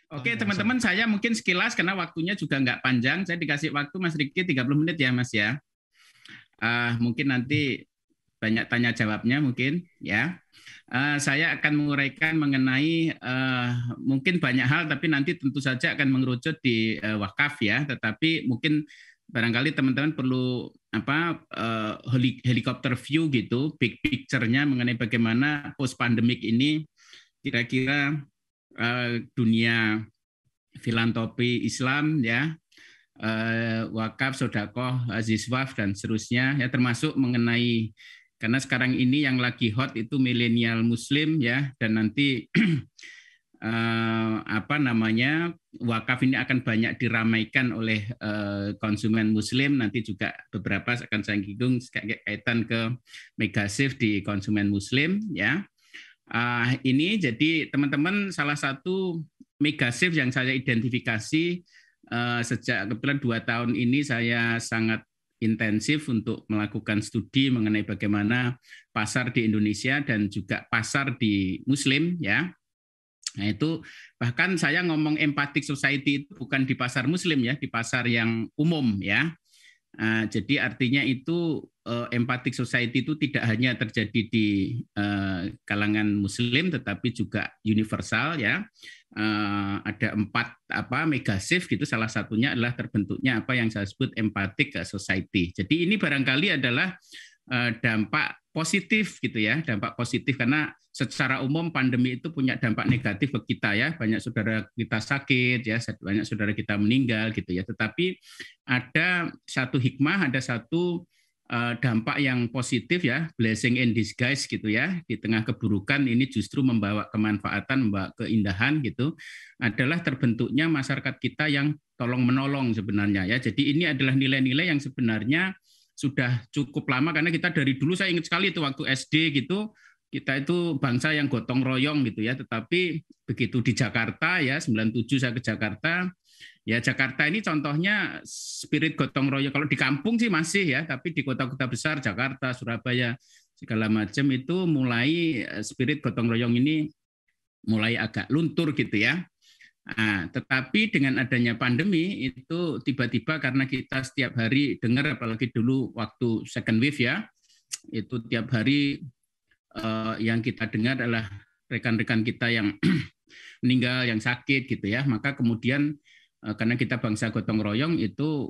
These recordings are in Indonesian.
Oke teman-teman, saya mungkin sekilas karena waktunya juga nggak panjang. Saya dikasih waktu Mas Riki 30 menit ya Mas ya. Mungkin nanti banyak tanya jawabnya mungkin ya. Saya akan menguraikan mengenai mungkin banyak hal, tapi nanti tentu saja akan mengerucut di wakaf ya. Tetapi mungkin barangkali teman-teman perlu helikopter view gitu, big picture-nya mengenai bagaimana post pandemic ini kira-kira dunia filantropi Islam ya, wakaf, sodakoh, ziswaf dan seterusnya ya, termasuk mengenai karena sekarang ini yang lagi hot itu milenial Muslim ya, dan nanti wakaf ini akan banyak diramaikan oleh konsumen Muslim, nanti juga beberapa akan saya singgung kaitan ke megasif di konsumen Muslim ya. Ini jadi teman-teman salah satu megasif yang saya identifikasi sejak kebetulan 2 tahun ini saya sangat intensif untuk melakukan studi mengenai bagaimana pasar di Indonesia dan juga pasar di Muslim ya. Nah itu bahkan saya ngomong empathic society itu bukan di pasar Muslim ya, di pasar yang umum ya. Jadi artinya itu empathic society itu tidak hanya terjadi di kalangan Muslim, tetapi juga universal ya. Ada 4 megasif gitu. Salah satunya adalah terbentuknya apa yang saya sebut empathic society. Jadi ini barangkali adalah dampak positif gitu ya, dampak positif karena secara umum pandemi itu punya dampak negatif ke kita ya, banyak saudara kita sakit ya, banyak saudara kita meninggal gitu ya. Tetapi ada satu hikmah, ada satu dampak yang positif ya, blessing in disguise gitu ya, di tengah keburukan ini justru membawa kemanfaatan, membawa keindahan gitu, adalah terbentuknya masyarakat kita yang tolong menolong sebenarnya ya. Jadi ini adalah nilai-nilai yang sebenarnya sudah cukup lama karena kita dari dulu, saya ingat sekali itu waktu SD gitu, kita itu bangsa yang gotong royong gitu ya. Tetapi begitu di Jakarta ya, 97 saya ke Jakarta, ya Jakarta ini contohnya spirit gotong royong. Kalau di kampung sih masih ya, tapi di kota-kota besar Jakarta, Surabaya segala macam itu mulai spirit gotong royong ini mulai agak luntur gitu ya. Nah, tetapi dengan adanya pandemi itu tiba-tiba karena kita setiap hari dengar, apalagi dulu waktu second wave ya, itu tiap hari yang kita dengar adalah rekan-rekan kita yang meninggal, yang sakit gitu ya. Maka kemudian karena kita bangsa gotong royong itu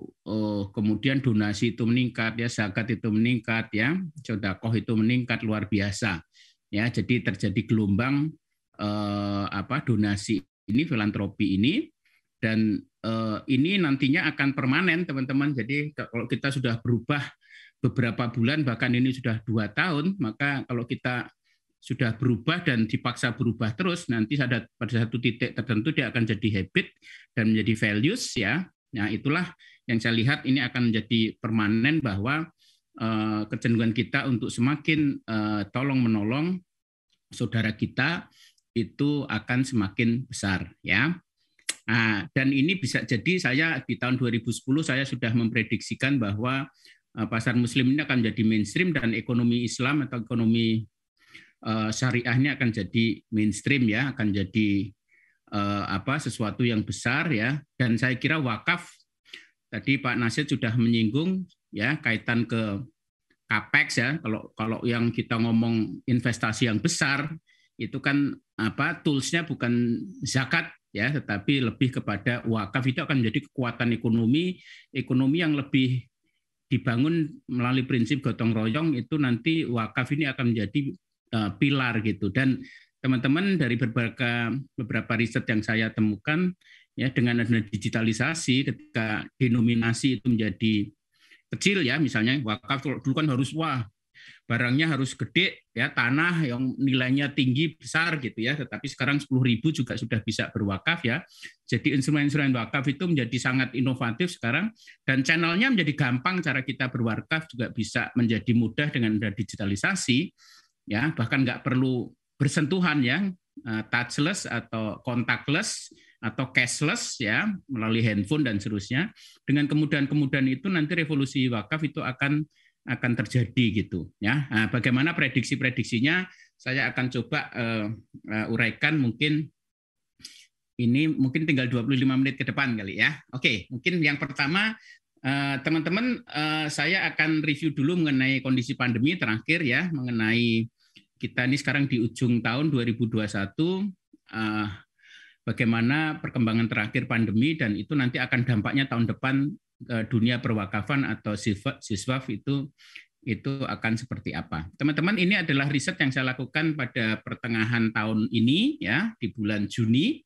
kemudian donasi itu meningkat ya, zakat itu meningkat ya, sedekah itu meningkat luar biasa ya. Jadi terjadi gelombang donasi ini, filantropi ini, dan ini nantinya akan permanen teman-teman. Jadi kalau kita sudah berubah beberapa bulan, bahkan ini sudah 2 tahun, maka kalau kita sudah berubah dan dipaksa berubah terus, nanti pada satu titik tertentu dia akan jadi habit dan menjadi values ya. Nah itulah yang saya lihat ini akan menjadi permanen, bahwa kecenderungan kita untuk semakin tolong menolong saudara kita itu akan semakin besar ya. Nah, dan ini bisa jadi saya di tahun 2010 saya sudah memprediksikan bahwa pasar Muslim ini akan jadi mainstream dan ekonomi Islam atau ekonomi syariahnya akan jadi mainstream ya, akan jadi sesuatu yang besar ya. Dan saya kira wakaf tadi Pak Nasir sudah menyinggung ya kaitan ke capex ya. Kalau yang kita ngomong investasi yang besar itu kan toolsnya bukan zakat ya, tetapi lebih kepada wakaf. Itu akan menjadi kekuatan ekonomi yang lebih dibangun melalui prinsip gotong royong. Itu nanti wakaf ini akan menjadi pilar gitu. Dan teman-teman dari beberapa riset yang saya temukan ya, dengan adanya digitalisasi, ketika denominasi itu menjadi kecil ya, misalnya wakaf dulu kan harus barangnya harus gede ya, tanah yang nilainya tinggi besar gitu ya, tetapi sekarang 10.000 juga sudah bisa berwakaf ya. Jadi instrumen-instrumen wakaf itu menjadi sangat inovatif sekarang, dan channelnya menjadi gampang, cara kita berwakaf juga bisa menjadi mudah dengan ada digitalisasi ya, bahkan nggak perlu bersentuhan ya, touchless atau contactless atau cashless ya, melalui handphone dan seterusnya. Dengan kemudahan-kemudahan itu nanti revolusi wakaf itu akan terjadi gitu ya. Nah, bagaimana prediksi-prediksinya saya akan coba uraikan mungkin ini mungkin tinggal 25 menit ke depan kali ya. Oke, mungkin yang pertama teman-teman, saya akan review dulu mengenai kondisi pandemi terakhir ya, mengenai kita ini sekarang di ujung tahun 2021, bagaimana perkembangan terakhir pandemi, dan itu nanti akan dampaknya tahun depan dunia perwakafan atau siswaf itu akan seperti apa. Teman-teman, ini adalah riset yang saya lakukan pada pertengahan tahun ini ya, di bulan Juni.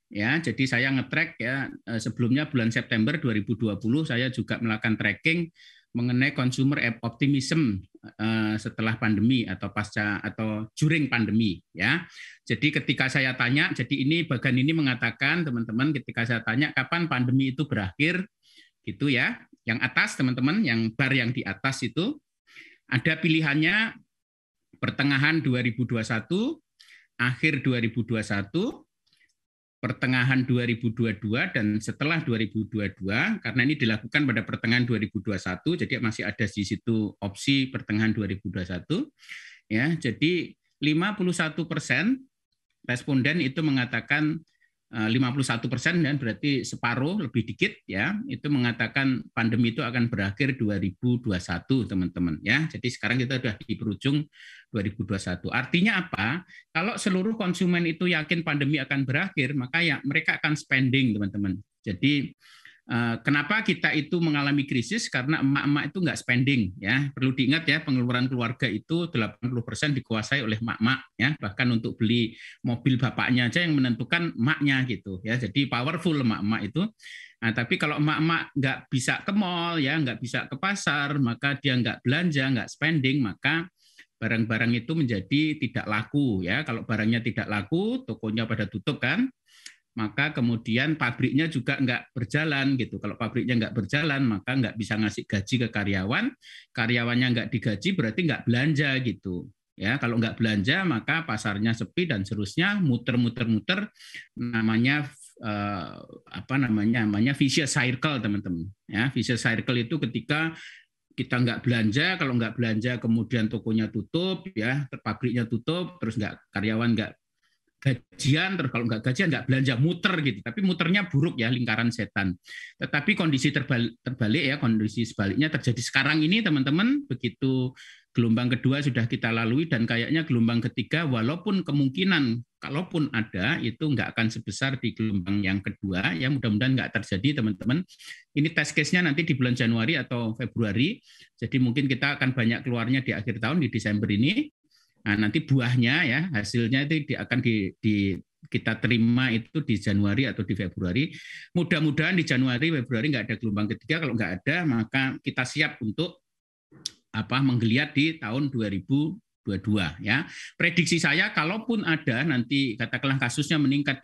Ya, jadi saya nge-track ya, sebelumnya bulan September 2020 saya juga melakukan tracking mengenai consumer optimism setelah pandemi atau pasca atau during pandemi ya. Jadi ketika saya tanya, jadi ini bagian ini mengatakan teman-teman, ketika saya tanya kapan pandemi itu berakhir gitu ya. Yang atas teman-teman, yang bar yang di atas itu ada pilihannya pertengahan 2021, akhir 2021, pertengahan 2022, dan setelah 2022, karena ini dilakukan pada pertengahan 2021, jadi masih ada di situ opsi pertengahan 2021. Ya, jadi 51% responden itu mengatakan 51% dan berarti separuh lebih dikit ya, itu mengatakan pandemi itu akan berakhir 2021 teman-teman ya. Jadi sekarang kita sudah di berujung 2021. Artinya apa? Kalau seluruh konsumen itu yakin pandemi akan berakhir, maka ya mereka akan spending teman-teman. Jadi kenapa kita itu mengalami krisis? Karena emak-emak itu nggak spending ya. Perlu diingat ya, pengeluaran keluarga itu 80% dikuasai oleh emak-emak ya. Bahkan untuk beli mobil bapaknya aja yang menentukan emaknya gitu ya. Jadi powerful emak-emak itu. Nah, tapi kalau emak-emak nggak bisa ke mall ya, nggak bisa ke pasar, maka dia nggak belanja, nggak spending, maka barang-barang itu menjadi tidak laku ya. Kalau barangnya tidak laku, tokonya pada tutup kan. Maka kemudian pabriknya juga nggak berjalan gitu. Kalau pabriknya nggak berjalan, maka nggak bisa ngasih gaji ke karyawan, karyawannya nggak digaji berarti nggak belanja gitu. Ya, kalau nggak belanja maka pasarnya sepi dan seterusnya, muter-muter-muter, namanya namanya vicious cycle teman-teman. Ya, vicious cycle itu ketika kita nggak belanja, kalau nggak belanja kemudian tokonya tutup, ya pabriknya tutup, terus karyawan nggak gajian, terus kalau nggak gajian nggak belanja, muter gitu. Tapi muternya buruk ya, lingkaran setan. Tetapi kondisi terbalik ya, kondisi sebaliknya terjadi sekarang ini teman-teman. Begitu gelombang kedua sudah kita lalui dan kayaknya gelombang ketiga walaupun kemungkinan kalaupun ada itu nggak akan sebesar di gelombang yang kedua ya, mudah-mudahan nggak terjadi teman-teman. Ini test case-nya nanti di bulan Januari atau Februari. Jadi mungkin kita akan banyak keluarnya di akhir tahun di Desember ini. Nah, nanti buahnya ya, hasilnya itu akan kita terima itu di Januari atau di Februari. Mudah-mudahan di Januari, Februari nggak ada gelombang ketiga. Kalau nggak ada, maka kita siap untuk menggeliat di tahun 2022 ya. Prediksi saya kalaupun ada nanti katakanlah kasusnya meningkat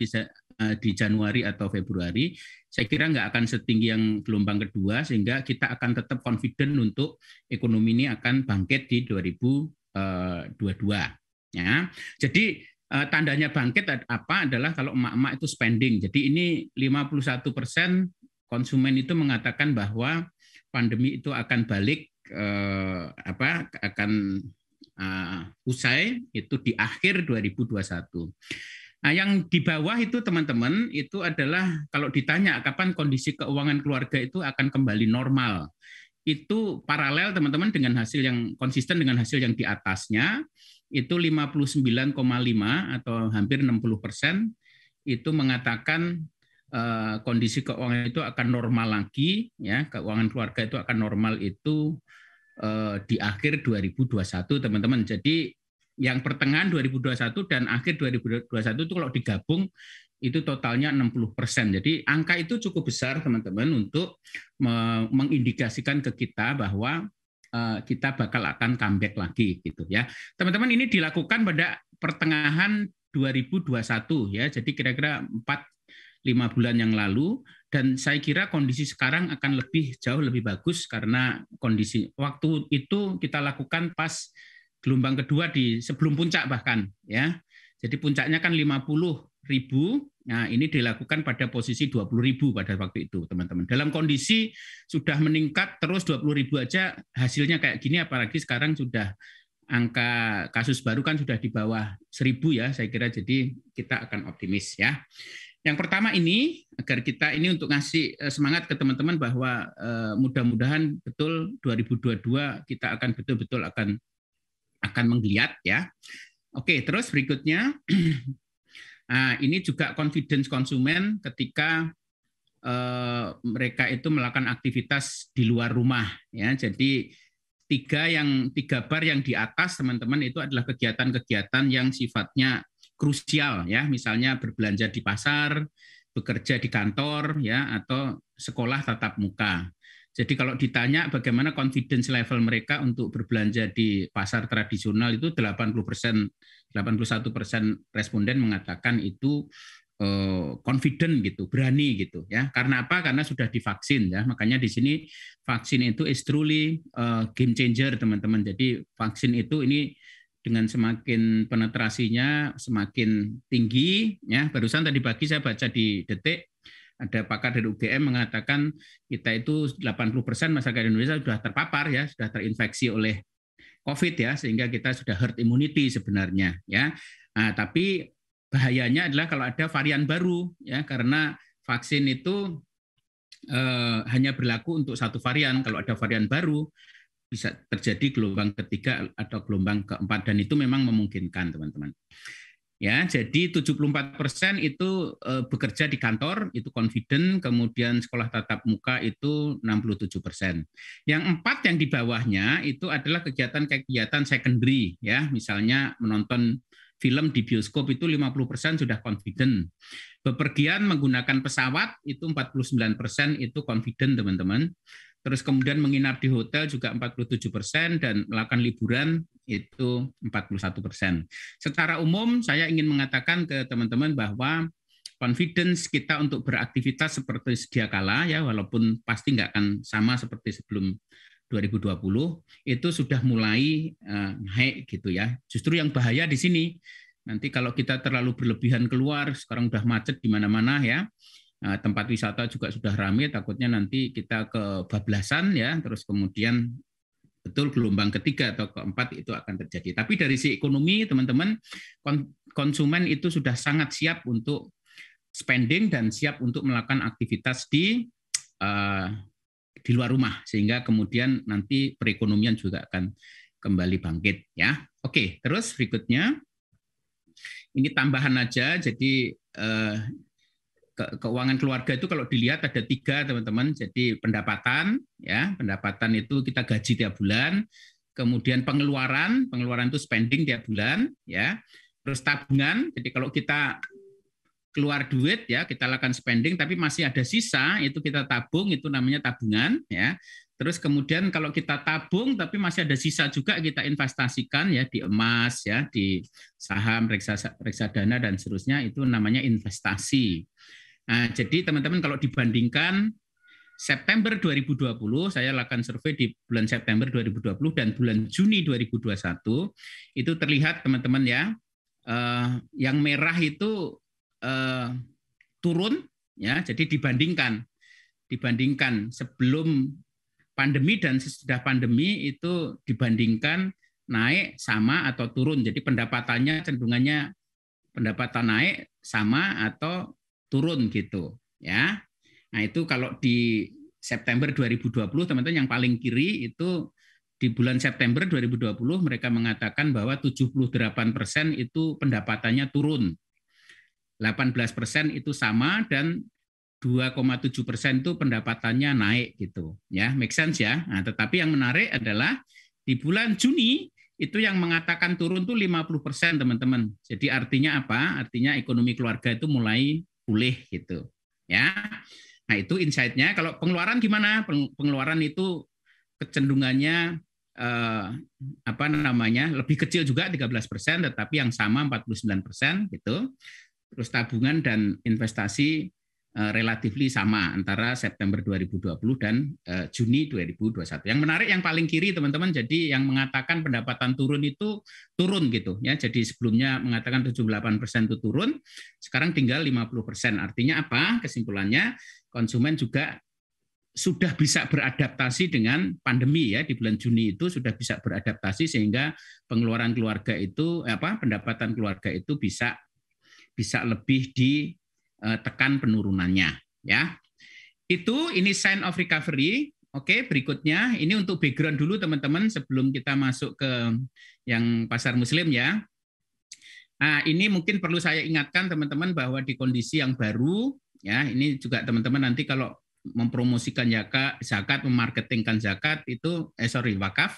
di Januari atau Februari, saya kira nggak akan setinggi yang gelombang kedua, sehingga kita akan tetap confident untuk ekonomi ini akan bangkit di 2022 ya. Jadi tandanya bangkit apa adalah kalau emak-emak itu spending. Jadi ini 51% konsumen itu mengatakan bahwa pandemi itu akan balik akan usai itu di akhir 2021. Nah, yang di bawah itu teman-teman itu adalah kalau ditanya kapan kondisi keuangan keluarga itu akan kembali normal. Itu paralel teman-teman dengan hasil yang konsisten dengan hasil yang di atasnya, itu 59,5 atau hampir 60% itu mengatakan kondisi keuangan itu akan normal lagi ya, keuangan keluarga itu akan normal itu di akhir 2021 teman-teman. Jadi yang pertengahan 2021 dan akhir 2021 itu kalau digabung itu totalnya 60%. Jadi angka itu cukup besar teman-teman untuk mengindikasikan ke kita bahwa kita bakal akan comeback lagi gitu ya. Teman-teman, ini dilakukan pada pertengahan 2021 ya. Jadi kira-kira 4-5 bulan yang lalu, dan saya kira kondisi sekarang akan jauh lebih bagus karena kondisi waktu itu kita lakukan pas gelombang kedua sebelum puncak bahkan ya. Jadi puncaknya kan 50.000. Nah, ini dilakukan pada posisi 20.000 pada waktu itu, teman-teman. Dalam kondisi sudah meningkat terus 20.000 aja hasilnya kayak gini, apalagi sekarang sudah angka kasus baru kan sudah di bawah 1.000 ya, saya kira. Jadi kita akan optimis ya. Yang pertama ini agar kita ini untuk ngasih semangat ke teman-teman bahwa mudah-mudahan betul 2022 kita akan betul-betul akan menggeliat ya. Oke, terus berikutnya nah, ini juga confidence konsumen ketika mereka itu melakukan aktivitas di luar rumah ya. Jadi tiga bar yang di atas teman-teman itu adalah kegiatan-kegiatan yang sifatnya krusial ya, misalnya berbelanja di pasar, bekerja di kantor ya, atau sekolah tatap muka. Jadi kalau ditanya bagaimana confidence level mereka untuk berbelanja di pasar tradisional itu 80%, 81% responden mengatakan itu confident gitu, berani gitu ya. Karena apa? Karena sudah divaksin ya. Makanya di sini vaksin itu is truly game changer teman-teman. Jadi vaksin itu ini dengan semakin penetrasinya semakin tinggi ya. Barusan tadi pagi saya baca di Detik ada pakar dari UGM mengatakan kita itu 80% masyarakat Indonesia sudah terpapar ya, sudah terinfeksi oleh COVID ya, sehingga kita sudah herd immunity sebenarnya ya. Nah, tapi bahayanya adalah kalau ada varian baru ya, karena vaksin itu hanya berlaku untuk satu varian. Kalau ada varian baru bisa terjadi gelombang ketiga atau gelombang keempat, dan itu memang memungkinkan teman-teman. Ya, jadi 74% itu bekerja di kantor, itu confident, kemudian sekolah tatap muka itu 67%. Yang 4 yang di bawahnya itu adalah kegiatan-kegiatan secondary ya, misalnya menonton film di bioskop itu 50% sudah confident. Bepergian menggunakan pesawat itu 49% itu confident teman-teman. Terus kemudian menginap di hotel juga 47% dan melakukan liburan itu 41%. Secara umum saya ingin mengatakan ke teman-teman bahwa confidence kita untuk beraktivitas seperti sedia kala ya, walaupun pasti nggak akan sama seperti sebelum 2020, itu sudah mulai naik gitu ya. Justru yang bahaya di sini nanti kalau kita terlalu berlebihan keluar, sekarang udah macet di mana-mana ya. Tempat wisata juga sudah ramai, takutnya nanti kita kebablasan ya, terus kemudian betul gelombang ketiga atau keempat itu akan terjadi. Tapi dari sisi ekonomi teman-teman, konsumen itu sudah sangat siap untuk spending dan siap untuk melakukan aktivitas di luar rumah, sehingga kemudian nanti perekonomian juga akan kembali bangkit ya. Oke, terus berikutnya ini tambahan aja, jadi keuangan keluarga itu kalau dilihat ada 3 teman-teman. Jadi pendapatan ya, pendapatan itu kita gaji tiap bulan, kemudian pengeluaran itu spending tiap bulan ya, terus tabungan. Jadi kalau kita keluar duit ya, kita lakukan spending tapi masih ada sisa, itu kita tabung, itu namanya tabungan ya. Terus kemudian kalau kita tabung tapi masih ada sisa juga, kita investasikan ya di emas ya, di saham, reksadana dan seterusnya, itu namanya investasi. Nah, jadi teman-teman kalau dibandingkan September 2020, saya lakukan survei di bulan September 2020 dan bulan Juni 2021, itu terlihat teman-teman ya, yang merah itu turun ya, jadi dibandingkan sebelum pandemi dan sesudah pandemi itu dibandingkan naik sama atau turun. Jadi pendapatannya cenderungannya pendapatan naik sama atau turun gitu ya. Nah, itu kalau di September 2020 teman-teman yang paling kiri itu di bulan September 2020 mereka mengatakan bahwa 78% itu pendapatannya turun. 18% itu sama dan 2,7% itu pendapatannya naik gitu ya, make sense ya. Nah, tetapi yang menarik adalah di bulan Juni itu yang mengatakan turun tuh 50% teman-teman. Jadi artinya apa? Artinya ekonomi keluarga itu mulai pulih gitu ya. Nah, itu insight-nya. Kalau pengeluaran gimana? Pengeluaran itu kecenderungannya apa namanya? Lebih kecil juga 13%, tetapi yang sama 49% gitu. Terus tabungan dan investasi relatif sama antara September 2020 dan Juni 2021. Yang menarik yang paling kiri teman-teman, jadi yang mengatakan pendapatan turun itu turun gitu ya. Jadi sebelumnya mengatakan 78% itu turun, sekarang tinggal 50%. Artinya apa? Kesimpulannya konsumen juga sudah bisa beradaptasi dengan pandemi ya, di bulan Juni itu sudah bisa beradaptasi sehingga pengeluaran keluarga itu pendapatan keluarga itu bisa lebih tekan penurunannya ya. Ini sign of recovery. Oke, berikutnya ini untuk background dulu teman-teman sebelum kita masuk ke yang pasar muslim ya. Nah, ini mungkin perlu saya ingatkan teman-teman bahwa di kondisi yang baru ya, ini juga teman-teman nanti kalau mempromosikan zakat, memarketingkan zakat itu wakaf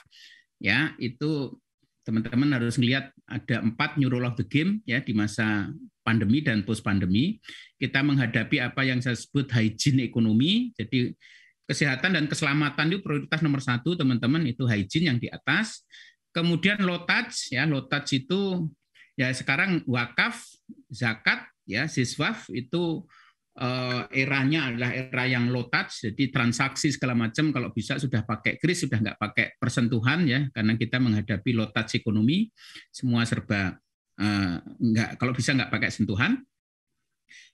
ya, itu teman-teman harus melihat ada 4 new rule of the game ya di masa pandemi dan post pandemi. Kita menghadapi apa yang saya sebut hygiene ekonomi. Jadi kesehatan dan keselamatan itu prioritas nomor 1 teman-teman, itu hygiene yang di atas. Kemudian low touch ya, low touch itu ya sekarang wakaf, zakat ya, siswaf itu eranya adalah era yang low touch, jadi transaksi segala macam kalau bisa sudah pakai kris, sudah nggak pakai persentuhan ya, karena kita menghadapi low touch ekonomi, semua serba nggak, kalau bisa nggak pakai sentuhan.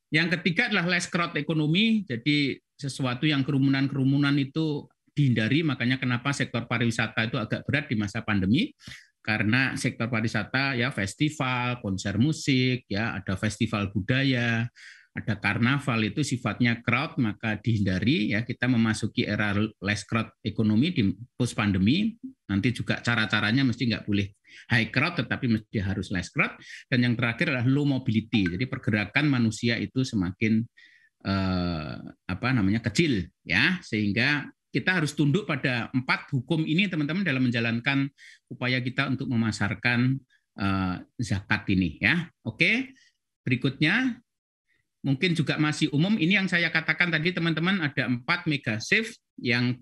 Yang ketiga adalah less crowd ekonomi, jadi sesuatu yang kerumunan-kerumunan itu dihindari, makanya kenapa sektor pariwisata itu agak berat di masa pandemi, karena sektor pariwisata ya festival, konser musik, ya ada festival budaya, ada karnaval itu sifatnya crowd, maka dihindari ya, kita memasuki era less crowd ekonomi di post pandemi. Nanti juga cara-caranya mesti nggak boleh high crowd, tetapi mesti harus less crowd. Dan yang terakhir adalah low mobility, jadi pergerakan manusia itu semakin kecil ya, sehingga kita harus tunduk pada 4 hukum ini teman-teman dalam menjalankan upaya kita untuk memasarkan zakat ini ya. Oke, berikutnya mungkin juga masih umum, ini yang saya katakan tadi teman-teman, ada 4 mega shift yang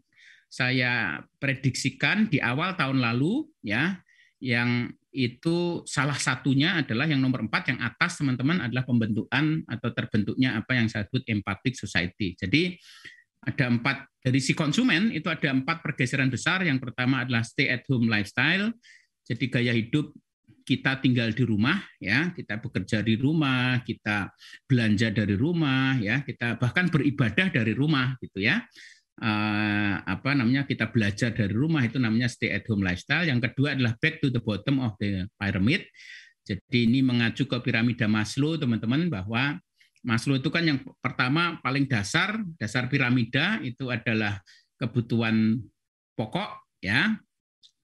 saya prediksikan di awal tahun lalu ya, yang itu salah satunya adalah yang nomor 4 yang atas teman-teman adalah pembentukan atau terbentuknya apa yang saya sebut empathic society. Jadi ada 4 dari si konsumen, itu ada 4 pergeseran besar. Yang pertama adalah stay at home lifestyle, jadi gaya hidup kita tinggal di rumah ya, kita bekerja di rumah, kita belanja dari rumah ya, kita bahkan beribadah dari rumah gitu ya. Kita belajar dari rumah, itu namanya stay at home lifestyle. Yang kedua adalah back to the bottom of the pyramid. Jadi ini mengacu ke piramida Maslow teman-teman, bahwa Maslow itu kan yang pertama paling dasar piramida itu adalah kebutuhan pokok ya,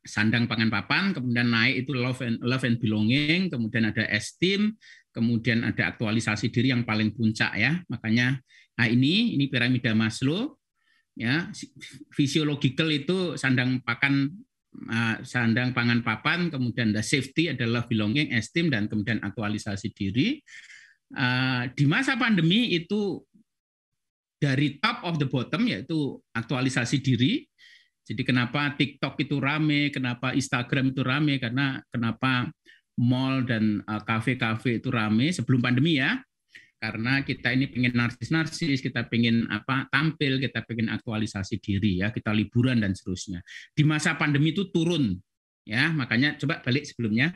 sandang pangan papan, kemudian naik itu love and belonging, kemudian ada esteem, kemudian ada aktualisasi diri yang paling puncak ya. Makanya ini piramida Maslow ya, physiological itu sandang pangan papan, kemudian ada safety adalah belonging, esteem, dan kemudian aktualisasi diri. Di masa pandemi itu dari top of the bottom yaitu aktualisasi diri. Jadi kenapa TikTok itu rame, kenapa Instagram itu rame, karena kenapa mall dan kafe-kafe itu rame sebelum pandemi ya. Karena kita ini pengen narsis, kita pengen tampil, kita pengen aktualisasi diri ya, kita liburan dan seterusnya. Di masa pandemi itu turun ya, makanya coba balik sebelumnya.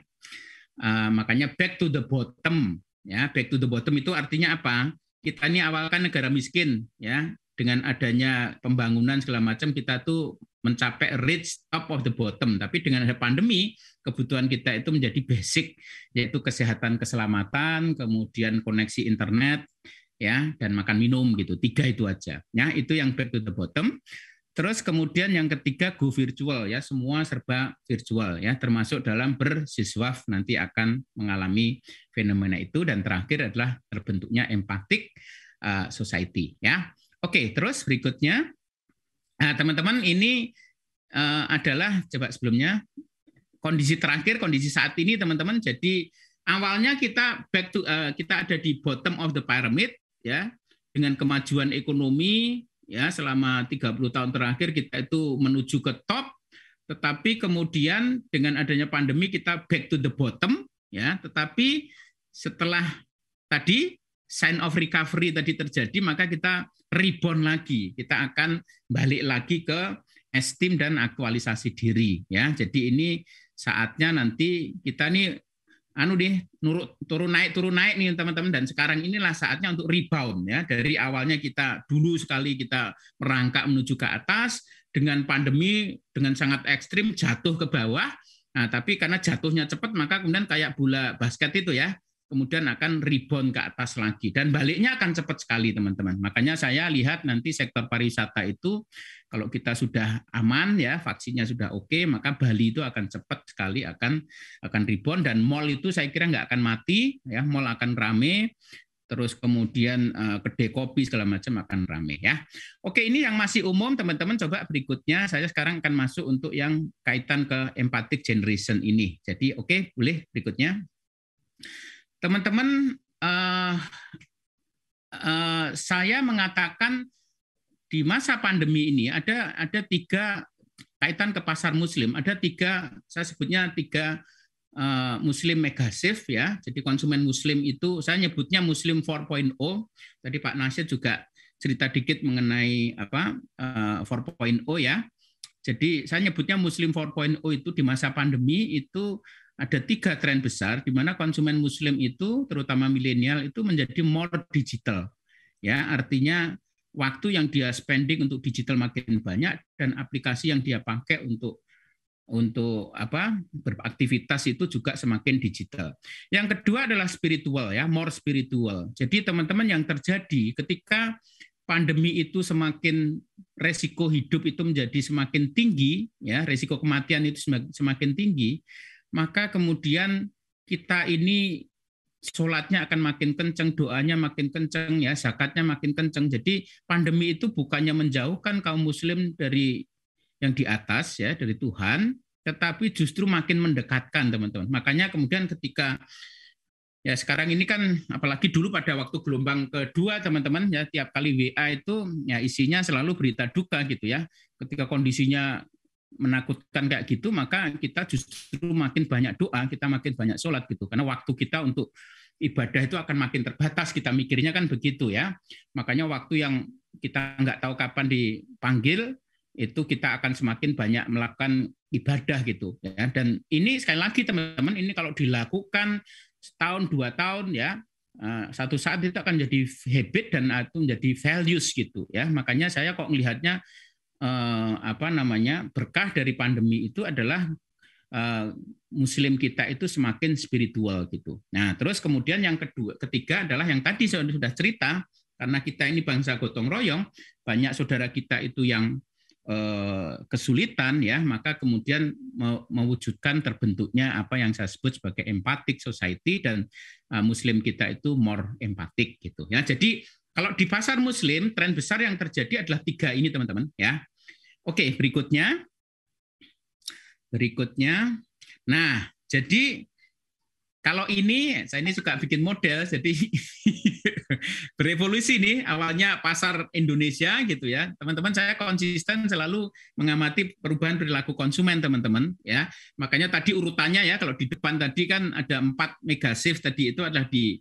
Makanya back to the bottom ya, back to the bottom itu artinya apa? Kita ini awal kan negara miskin ya, dengan adanya pembangunan segala macam kita tuh mencapai reach top of the bottom, tapi dengan ada pandemi kebutuhan kita itu menjadi basic, yaitu kesehatan, keselamatan, kemudian koneksi internet ya, dan makan minum gitu. 3 itu aja ya, itu yang back to the bottom. Terus kemudian yang ketiga go virtual ya, semua serba virtual ya, termasuk dalam bersiswaf nanti akan mengalami fenomena itu. Dan terakhir adalah terbentuknya empathic society ya. Oke, terus berikutnya teman-teman, ini adalah coba sebelumnya kondisi terakhir, kondisi saat ini teman-teman. Jadi awalnya kita kita ada di bottom of the pyramid ya, dengan kemajuan ekonomi ya selama 30 tahun terakhir kita itu menuju ke top, tetapi kemudian dengan adanya pandemi kita back to the bottom ya, tetapi setelah tadi sign of recovery tadi terjadi, maka kita rebound lagi, kita akan balik lagi ke esteem dan aktualisasi diri ya. Jadi ini saatnya nanti kita nih turun naik nih teman-teman, dan sekarang inilah saatnya untuk rebound ya. Dari awalnya kita dulu sekali kita merangkak menuju ke atas, dengan pandemi dengan sangat ekstrim jatuh ke bawah. Nah, tapi karena jatuhnya cepat maka kemudian kayak bola basket itu ya, kemudian akan rebound ke atas lagi dan baliknya akan cepat sekali teman-teman. Makanya saya lihat nanti sektor pariwisata itu kalau kita sudah aman ya, vaksinnya sudah oke, maka Bali itu akan cepat sekali akan rebound dan mall itu saya kira nggak akan mati ya, mall akan rame. Terus kemudian kedai kopi segala macam akan rame ya. Oke, ini yang masih umum teman-teman. Coba berikutnya saya sekarang akan masuk untuk yang kaitan ke empathic generation ini. Jadi oke, boleh berikutnya. Teman-teman, saya mengatakan di masa pandemi ini ada 3 kaitan ke pasar Muslim. Ada 3, saya sebutnya 3 Muslim megasif ya. Jadi konsumen Muslim itu saya nyebutnya Muslim 4.0. Tadi Pak Nasir juga cerita dikit mengenai 4.0 ya. Jadi saya nyebutnya Muslim 4.0 itu di masa pandemi itu ada 3 tren besar di mana konsumen Muslim itu terutama milenial itu menjadi more digital. Ya, artinya waktu yang dia spending untuk digital makin banyak dan aplikasi yang dia pakai untuk beraktivitas itu juga semakin digital. Yang kedua adalah spiritual ya, more spiritual. Jadi teman-teman yang terjadi ketika pandemi itu semakin resiko hidup itu menjadi semakin tinggi ya, resiko kematian itu semakin tinggi, maka kemudian kita ini sholatnya akan makin kenceng, doanya makin kenceng ya, zakatnya makin kenceng. Jadi pandemi itu bukannya menjauhkan kaum muslim dari yang di atas ya dari Tuhan, tetapi justru makin mendekatkan teman-teman. Makanya kemudian ketika ya sekarang ini kan apalagi dulu pada waktu gelombang kedua teman-teman ya tiap kali WA itu ya isinya selalu berita duka gitu ya. Ketika kondisinya menakutkan kayak gitu maka kita justru makin banyak doa, kita makin banyak sholat gitu. Karena waktu kita untuk ibadah itu akan makin terbatas, kita mikirnya kan begitu ya. Makanya waktu yang kita nggak tahu kapan dipanggil itu kita akan semakin banyak melakukan ibadah gitu ya. Dan ini sekali lagi teman-teman, ini kalau dilakukan setahun 2 tahun ya, satu saat itu akan jadi habit dan itu menjadi values gitu ya. Makanya saya kok melihatnya berkah dari pandemi itu adalah Muslim kita itu semakin spiritual gitu. Nah terus kemudian yang ketiga adalah yang tadi saya sudah cerita, karena kita ini bangsa gotong royong, banyak saudara kita itu yang kesulitan ya, maka kemudian mewujudkan terbentuknya apa yang saya sebut sebagai empathic society dan Muslim kita itu more empathic gitu ya. Jadi kalau di pasar Muslim tren besar yang terjadi adalah 3 ini teman-teman ya. Oke, berikutnya. Nah, jadi kalau saya ini suka bikin model, jadi berevolusi nih, awalnya pasar Indonesia gitu ya. Teman-teman saya konsisten selalu mengamati perubahan perilaku konsumen teman-teman ya. Makanya tadi urutannya ya, kalau di depan tadi kan ada 4 megasif tadi itu adalah di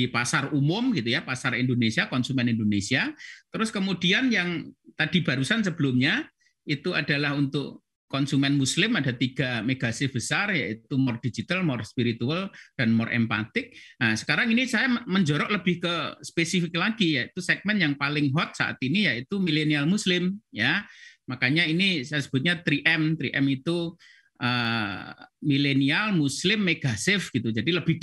pasar umum gitu ya, pasar Indonesia, konsumen Indonesia. Terus kemudian yang tadi barusan sebelumnya itu adalah untuk konsumen Muslim ada 3 megasif besar, yaitu more digital, more spiritual, dan more empathic. Nah, sekarang ini saya menjorok lebih ke spesifik lagi, yaitu segmen yang paling hot saat ini, yaitu milenial Muslim. Ya, makanya ini saya sebutnya 3M. 3M itu milenial Muslim megasif gitu. Jadi lebih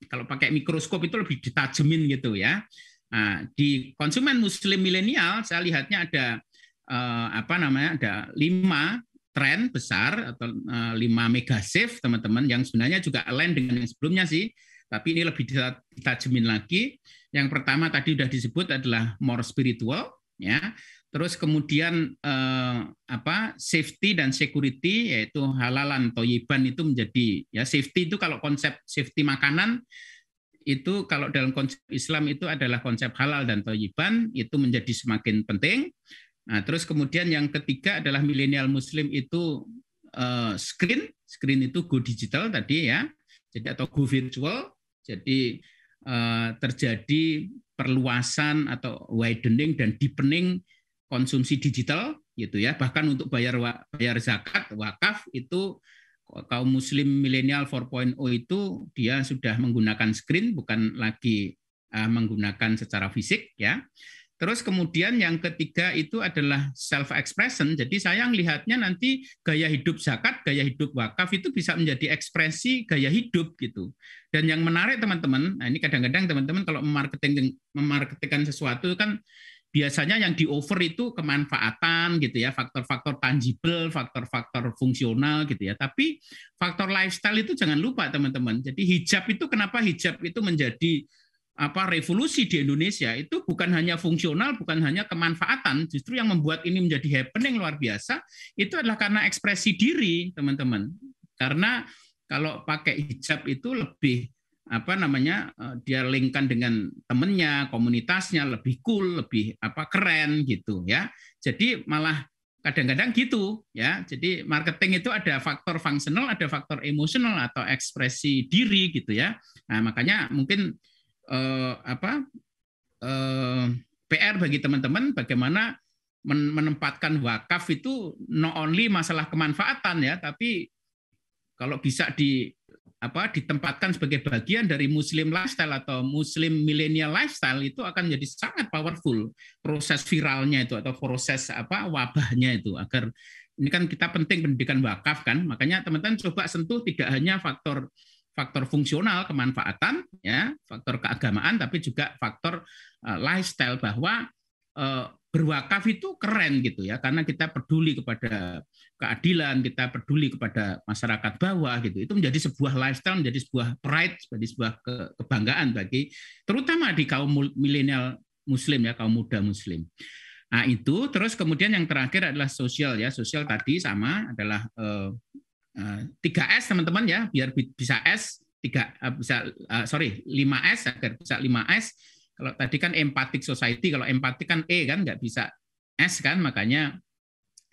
kalau pakai mikroskop itu lebih ditajemin gitu ya. Nah, di konsumen Muslim milenial saya lihatnya ada ada 5 tren besar atau 5 megasif teman-teman yang sebenarnya juga align dengan yang sebelumnya sih, tapi ini lebih ditajemin lagi. Yang pertama tadi sudah disebut adalah more spiritual ya. Terus kemudian safety dan security, yaitu halalan thayyiban itu menjadi ya, safety itu kalau konsep safety makanan itu kalau dalam konsep Islam itu adalah konsep halal dan thayyiban, itu menjadi semakin penting. Nah, terus kemudian yang ketiga adalah milenial Muslim itu screen itu go digital tadi ya, jadi atau go virtual, jadi terjadi perluasan atau widening dan deepening konsumsi digital gitu ya, bahkan untuk bayar zakat, wakaf itu kaum Muslim milenial 4.0 itu dia sudah menggunakan screen bukan lagi menggunakan secara fisik ya. Terus kemudian yang ketiga itu adalah self expression. Jadi saya lihatnya nanti gaya hidup zakat, gaya hidup wakaf itu bisa menjadi ekspresi gaya hidup gitu. Dan yang menarik teman-teman, nah ini kadang-kadang teman-teman kalau memarketingkan sesuatu kan biasanya yang di over itu kemanfaatan gitu ya, faktor-faktor tangible, faktor-faktor fungsional gitu ya. Tapi faktor lifestyle itu jangan lupa teman-teman. Jadi hijab itu, kenapa hijab itu menjadi revolusi di Indonesia itu bukan hanya fungsional, bukan hanya kemanfaatan, justru yang membuat ini menjadi happening luar biasa itu adalah karena ekspresi diri, teman-teman. Karena kalau pakai hijab itu lebih dia linkkan dengan temennya, komunitasnya, lebih cool, lebih keren gitu ya. Jadi malah kadang-kadang gitu ya. Jadi marketing itu ada faktor fungsional, ada faktor emosional atau ekspresi diri gitu ya. Nah, makanya mungkin PR bagi teman-teman bagaimana menempatkan wakaf itu not only masalah kemanfaatan ya, tapi kalau bisa ditempatkan sebagai bagian dari Muslim lifestyle atau Muslim millennial lifestyle itu akan jadi sangat powerful proses viralnya itu atau proses wabahnya itu, agar ini kan kita penting pendidikan wakaf kan, makanya teman-teman coba sentuh tidak hanya faktor fungsional kemanfaatan ya, faktor keagamaan, tapi juga faktor lifestyle bahwa berwakaf itu keren gitu ya, karena kita peduli kepada keadilan, kita peduli kepada masyarakat bawah gitu. Itu menjadi sebuah lifestyle, menjadi sebuah pride, menjadi sebuah kebanggaan bagi terutama di kaum milenial Muslim ya, kaum muda Muslim. Nah itu, terus kemudian yang terakhir adalah sosial ya. Sosial tadi sama adalah 3S teman-teman ya, biar bisa S 5S agar bisa 5S. Kalau tadi kan empathic society, kalau empathic kan E kan, nggak bisa S kan, makanya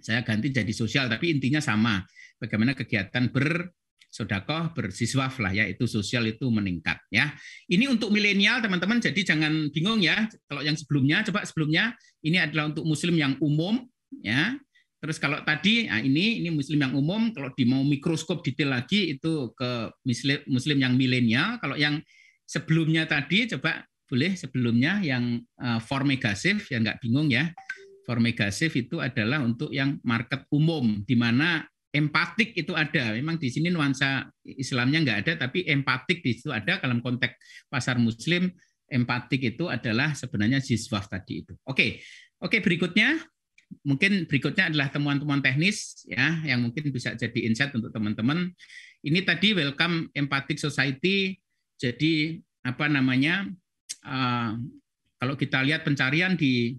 saya ganti jadi sosial, tapi intinya sama. Bagaimana kegiatan bersedekah, bersiswaf lah ya, itu sosial itu meningkat ya. Ini untuk milenial teman-teman, jadi jangan bingung ya. Kalau yang sebelumnya, coba sebelumnya ini adalah untuk Muslim yang umum ya. Terus kalau tadi, nah ini Muslim yang umum, kalau di mau mikroskop detail lagi itu ke Muslim yang milenial. Kalau yang sebelumnya tadi, coba boleh sebelumnya yang for Megasif, ya nggak bingung ya. For Megasif itu adalah untuk yang market umum, di mana empatik itu ada. Memang di sini nuansa Islamnya nggak ada, tapi empatik di situ ada. Dalam konteks pasar Muslim, empatik itu adalah sebenarnya ziswaf tadi itu. Oke, berikutnya. Mungkin berikutnya adalah temuan-temuan teknis ya, yang mungkin bisa jadi insight untuk teman-teman. Ini tadi welcome empathic society. Jadi kalau kita lihat pencarian di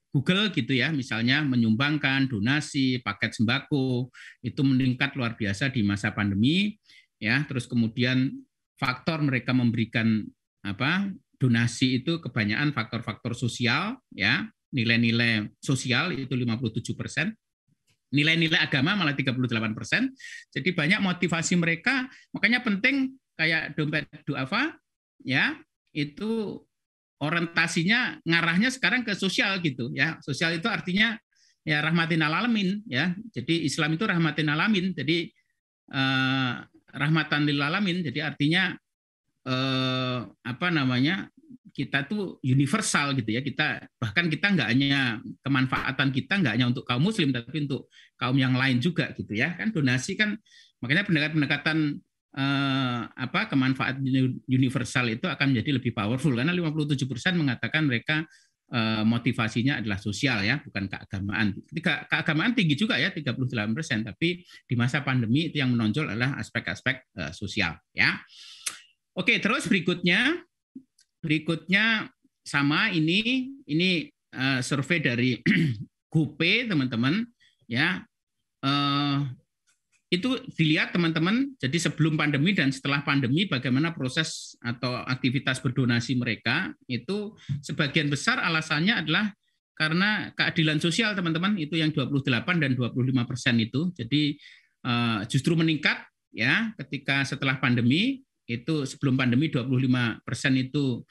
Google gitu ya, misalnya menyumbangkan donasi paket sembako itu meningkat luar biasa di masa pandemi ya. Terus kemudian faktor mereka memberikan donasi itu kebanyakan faktor-faktor sosial ya. Nilai-nilai sosial itu 57%, nilai-nilai agama malah 38%. Jadi banyak motivasi mereka, makanya penting kayak dompet duafa ya, itu orientasinya ngarahnya sekarang ke sosial gitu ya. Sosial itu artinya ya rahmatin alamin ya. Jadi Islam itu rahmatin alamin. Jadi rahmatan lil alamin. Jadi artinya kita tuh universal gitu ya. Bahkan kita nggak hanya kemanfaatan kita nggak hanya untuk kaum Muslim, tapi untuk kaum yang lain juga gitu ya. Kan donasi kan, makanya pendekatan kemanfaatan universal itu akan menjadi lebih powerful, karena 57% mengatakan mereka motivasinya adalah sosial ya, bukan keagamaan. Keagamaan tinggi juga ya 38%, tapi di masa pandemi itu yang menonjol adalah aspek-aspek sosial ya. Oke, terus berikutnya sama ini survei dari GoPay teman-teman ya. Itu dilihat teman-teman, jadi sebelum pandemi dan setelah pandemi bagaimana proses atau aktivitas berdonasi mereka. Itu sebagian besar alasannya adalah karena keadilan sosial teman-teman, itu yang 28 dan 25% itu. Jadi justru meningkat ya ketika setelah pandemi. Itu sebelum pandemi 25% itu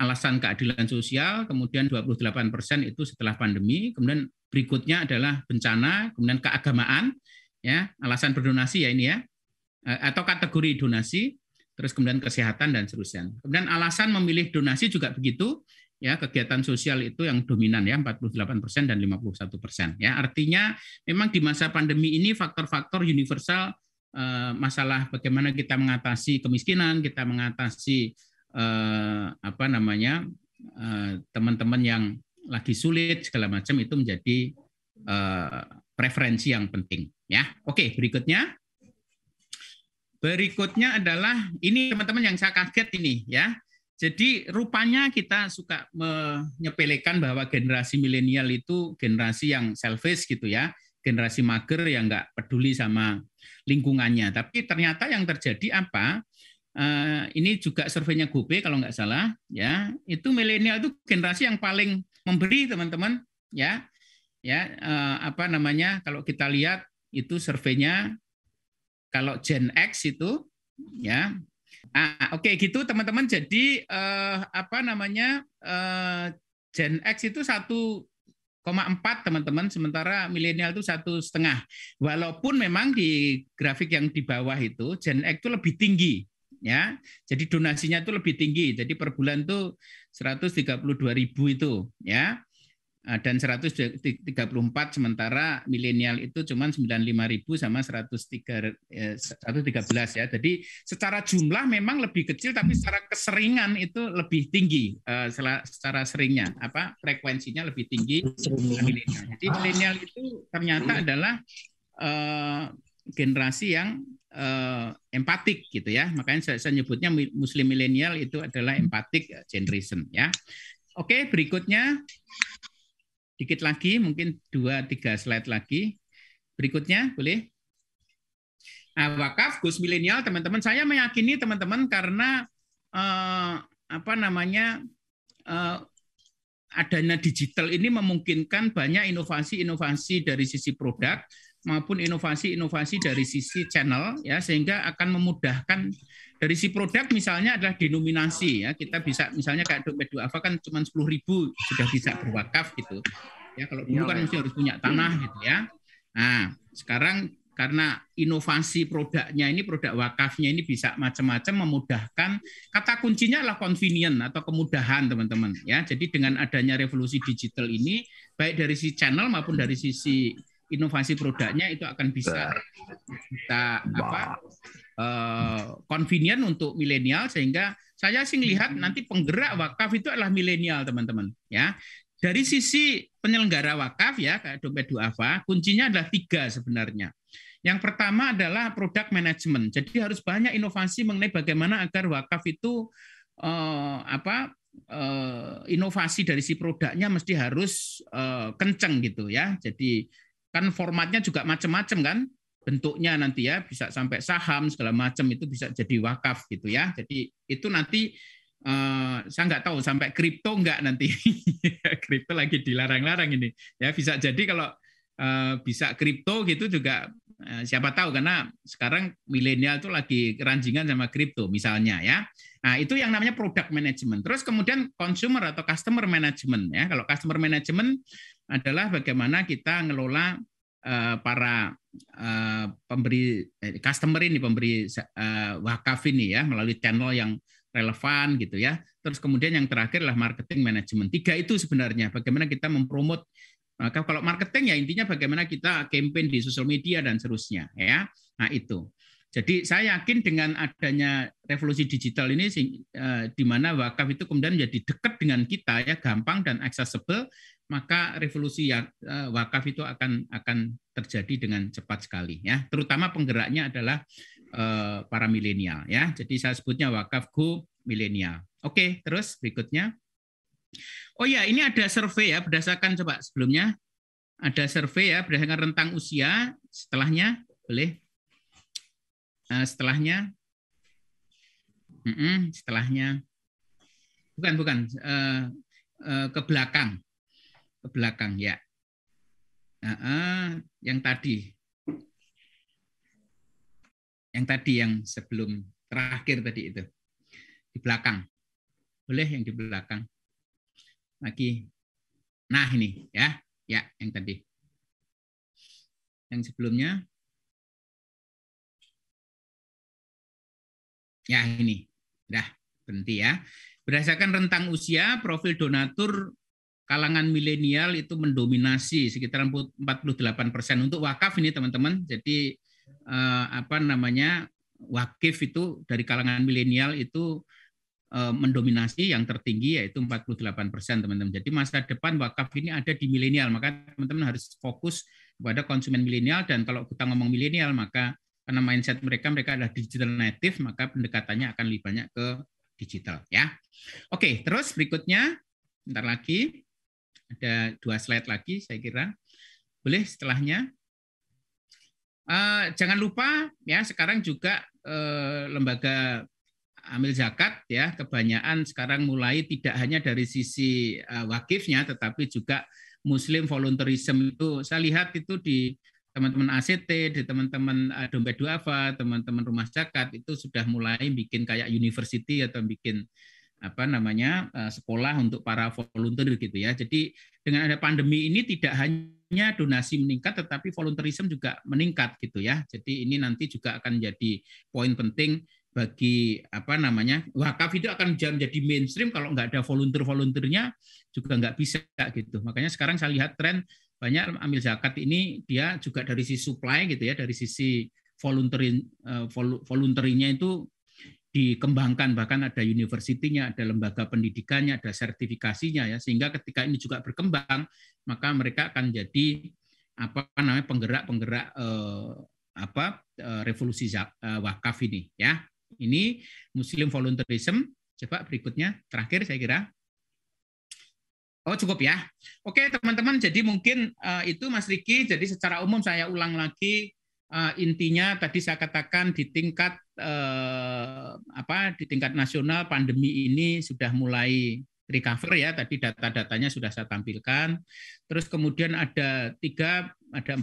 alasan keadilan sosial, kemudian 28% itu setelah pandemi, kemudian berikutnya adalah bencana, kemudian keagamaan, ya alasan berdonasi ya ini ya, atau kategori donasi, terus kemudian kesehatan dan seterusnya. Kemudian alasan memilih donasi juga begitu, ya kegiatan sosial itu yang dominan ya 48% dan 51%. Ya, artinya memang di masa pandemi ini faktor-faktor universal masalah bagaimana kita mengatasi kemiskinan, kita mengatasi apa namanya teman-teman yang lagi sulit segala macam itu menjadi preferensi yang penting. Ya, oke berikutnya. Berikutnya adalah ini teman-teman yang saya kaget ini ya. Jadi rupanya kita suka menyepelekan bahwa generasi milenial itu generasi yang selfish gitu ya, generasi mager yang nggak peduli sama lingkungannya. Tapi ternyata yang terjadi apa? Ini juga surveinya Gope kalau nggak salah ya. Itu milenial itu generasi yang paling memberi teman-teman ya. Ya apa namanya? Kalau kita lihat itu surveinya. Kalau Gen X itu ya oke gitu teman-teman. Jadi apa namanya Gen X itu 1,4 teman-teman, sementara milenial itu 1,5. Walaupun memang di grafik yang di bawah itu Gen X itu lebih tinggi ya. Jadi donasinya itu lebih tinggi. Jadi per bulan tuh 132.000 itu ya. Dan 134, sementara milenial itu cuma 95.000 sama 113 ya. Jadi secara jumlah memang lebih kecil, tapi secara keseringan itu lebih tinggi. Secara seringnya apa frekuensinya lebih tinggi milenial. Jadi milenial itu ternyata adalah generasi yang empatik gitu ya. Makanya saya nyebutnya Muslim milenial itu adalah empatik generation ya. Oke, berikutnya dikit lagi, mungkin 2-3 slide lagi. Berikutnya, boleh? Nah, wakaf Gus milenial, teman-teman. Saya meyakini teman-teman karena apa namanya adanya digital ini memungkinkan banyak inovasi-inovasi dari sisi produk maupun inovasi-inovasi dari sisi channel ya, sehingga akan memudahkan dari si produk. Misalnya adalah denominasi ya, kita bisa misalnya kayak dompet duafa kan cuma 10.000 sudah bisa berwakaf gitu ya. Kalau dulu kan mesti harus punya tanah gitu ya. Nah sekarang karena inovasi produknya ini, produk wakafnya ini bisa macam-macam, memudahkan. Kata kuncinya adalah convenient atau kemudahan teman-teman ya. Jadi dengan adanya revolusi digital ini, baik dari sisi channel maupun dari sisi inovasi produknya itu akan bisa apa convenient untuk milenial, sehingga saya sih lihat nanti penggerak wakaf itu adalah milenial teman-teman ya. Dari sisi penyelenggara wakaf ya kayak dompet duafa, kuncinya adalah 3 sebenarnya. Yang pertama adalah produk manajemen. Jadi harus banyak inovasi mengenai bagaimana agar wakaf itu inovasi dari si produknya mesti harus kenceng gitu ya. Jadi kan formatnya juga macam-macam kan, bentuknya nanti ya bisa sampai saham segala macam itu bisa jadi wakaf gitu ya. Jadi itu nanti saya nggak tahu sampai kripto nggak nanti. Kripto lagi dilarang-larang ini ya, bisa jadi kalau bisa kripto gitu juga siapa tahu, karena sekarang milenial itu lagi keranjingan sama kripto misalnya ya. Nah itu yang namanya product management. Terus kemudian consumer atau customer management ya. Kalau customer management adalah bagaimana kita ngelola para pemberi customer ini, pemberi wakaf ini ya, melalui channel yang relevan gitu ya. Terus kemudian yang terakhir adalah marketing management. 3 itu sebenarnya bagaimana kita mempromot. Maka kalau marketing ya intinya bagaimana kita campaign di sosial media dan seterusnya ya. Nah itu. Jadi saya yakin dengan adanya revolusi digital ini di mana wakaf itu kemudian menjadi dekat dengan kita ya, gampang dan accessible, maka revolusi wakaf itu akan terjadi dengan cepat sekali ya. Terutama penggeraknya adalah para milenial ya. Jadi saya sebutnya wakaf go milenial. Oke, terus berikutnya. Oh ya, ini ada survei ya, berdasarkan coba sebelumnya ada survei ya berdasarkan rentang usia. Setelahnya boleh. Setelahnya, setelahnya bukan ke belakang ya. Yang tadi yang sebelum terakhir tadi itu di belakang, boleh yang di belakang lagi. Nah ini ya yang tadi, yang sebelumnya ya ini, dah berhenti ya. Berdasarkan rentang usia, profil donatur kalangan milenial itu mendominasi sekitar 48% untuk wakaf ini teman-teman. Jadi wakif itu dari kalangan milenial itu mendominasi, yang tertinggi yaitu 48% teman-teman. Jadi masa depan wakaf ini ada di milenial, maka teman-teman harus fokus kepada konsumen milenial. Dan kalau kita ngomong milenial, maka karena mindset mereka adalah digital native, maka pendekatannya akan lebih banyak ke digital ya. Oke, terus berikutnya, bentar lagi ada 2 slide lagi saya kira. Boleh setelahnya. Jangan lupa ya, sekarang juga lembaga amil zakat ya, kebanyakan sekarang mulai tidak hanya dari sisi wakifnya, tetapi juga Muslim volunteerism itu saya lihat itu di teman-teman ACT, di teman-teman Dompet Duafa, teman-teman Rumah Zakat itu sudah mulai bikin kayak university atau bikin sekolah untuk para volunteer gitu ya. Jadi dengan ada pandemi ini tidak hanya donasi meningkat, tetapi volunteerism juga meningkat gitu ya. Jadi ini nanti juga akan jadi poin penting bagi wakaf itu akan menjadi mainstream kalau nggak ada volunteernya juga nggak bisa gitu. Makanya sekarang saya lihat tren banyak amil zakat ini dia juga dari sisi supply gitu ya, dari sisi volunteerinya itu dikembangkan, bahkan ada universitinya, ada lembaga pendidikannya, ada sertifikasinya ya, sehingga ketika ini juga berkembang maka mereka akan jadi penggerak revolusi wakaf ini ya. Ini Muslim volunteerism. Coba berikutnya, terakhir saya kira. Oh cukup ya. Oke teman-teman, jadi mungkin itu Mas Riki. Jadi secara umum saya ulang lagi, intinya tadi saya katakan di tingkat nasional pandemi ini sudah mulai recover ya, tadi data-datanya sudah saya tampilkan. Terus kemudian ada 4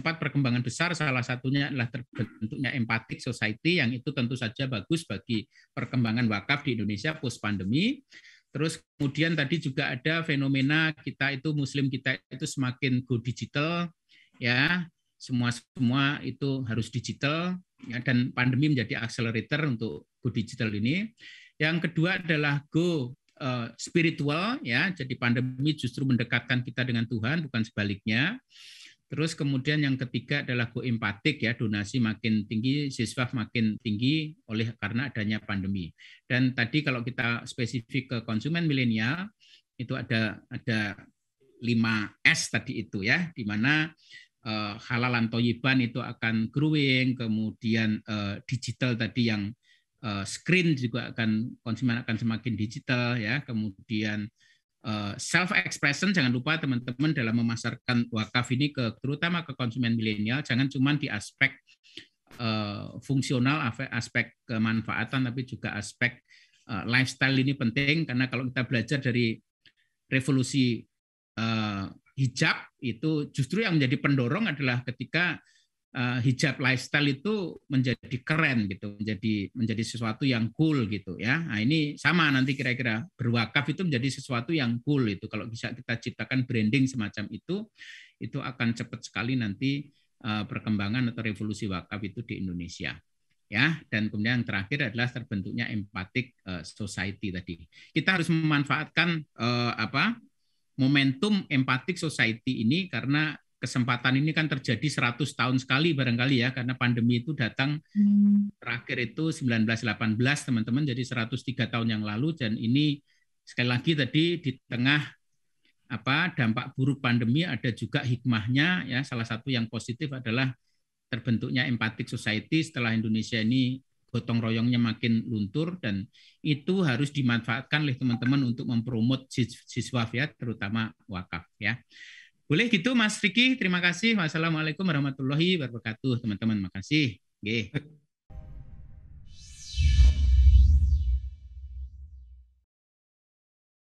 perkembangan besar, salah satunya adalah terbentuknya empathic society, yang itu tentu saja bagus bagi perkembangan wakaf di Indonesia post pandemi. Terus kemudian tadi juga ada fenomena kita itu Muslim kita itu semakin go digital ya, semua itu harus digital ya, dan pandemi menjadi accelerator untuk go digital ini. Yang kedua adalah go spiritual ya, jadi pandemi justru mendekatkan kita dengan Tuhan, bukan sebaliknya. Terus kemudian yang ketiga adalah go empatik ya, donasi makin tinggi, siswa makin tinggi oleh karena adanya pandemi. Dan tadi kalau kita spesifik ke konsumen milenial itu ada 5S tadi itu ya, di mana halalan toyiban itu akan growing, kemudian digital tadi yang screen juga konsumen akan semakin digital ya, kemudian self expression, jangan lupa teman-teman dalam memasarkan wakaf ini terutama ke konsumen milenial, jangan cuma di aspek fungsional, aspek kemanfaatan, tapi juga aspek lifestyle ini penting, karena kalau kita belajar dari revolusi hijab itu justru yang menjadi pendorong adalah ketika hijab lifestyle itu menjadi keren gitu, menjadi sesuatu yang cool gitu ya. Nah, ini sama nanti kira-kira berwakaf itu menjadi sesuatu yang cool itu. Kalau bisa kita ciptakan branding semacam itu akan cepat sekali nanti perkembangan atau revolusi wakaf itu di Indonesia. Ya, dan kemudian yang terakhir adalah terbentuknya empathic society tadi. Kita harus memanfaatkan momentum empathic society ini, karena kesempatan ini kan terjadi 100 tahun sekali barangkali ya, karena pandemi itu datang terakhir itu 1918 teman-teman, jadi 103 tahun yang lalu. Dan ini sekali lagi tadi di tengah dampak buruk pandemi ada juga hikmahnya ya. Salah satu yang positif adalah terbentuknya empathic society setelah Indonesia ini gotong royongnya makin luntur, dan itu harus dimanfaatkan oleh teman-teman untuk mempromot siswa ya, terutama wakaf ya. Boleh gitu Mas Riki, terima kasih. Wassalamualaikum warahmatullahi wabarakatuh teman-teman. Makasih.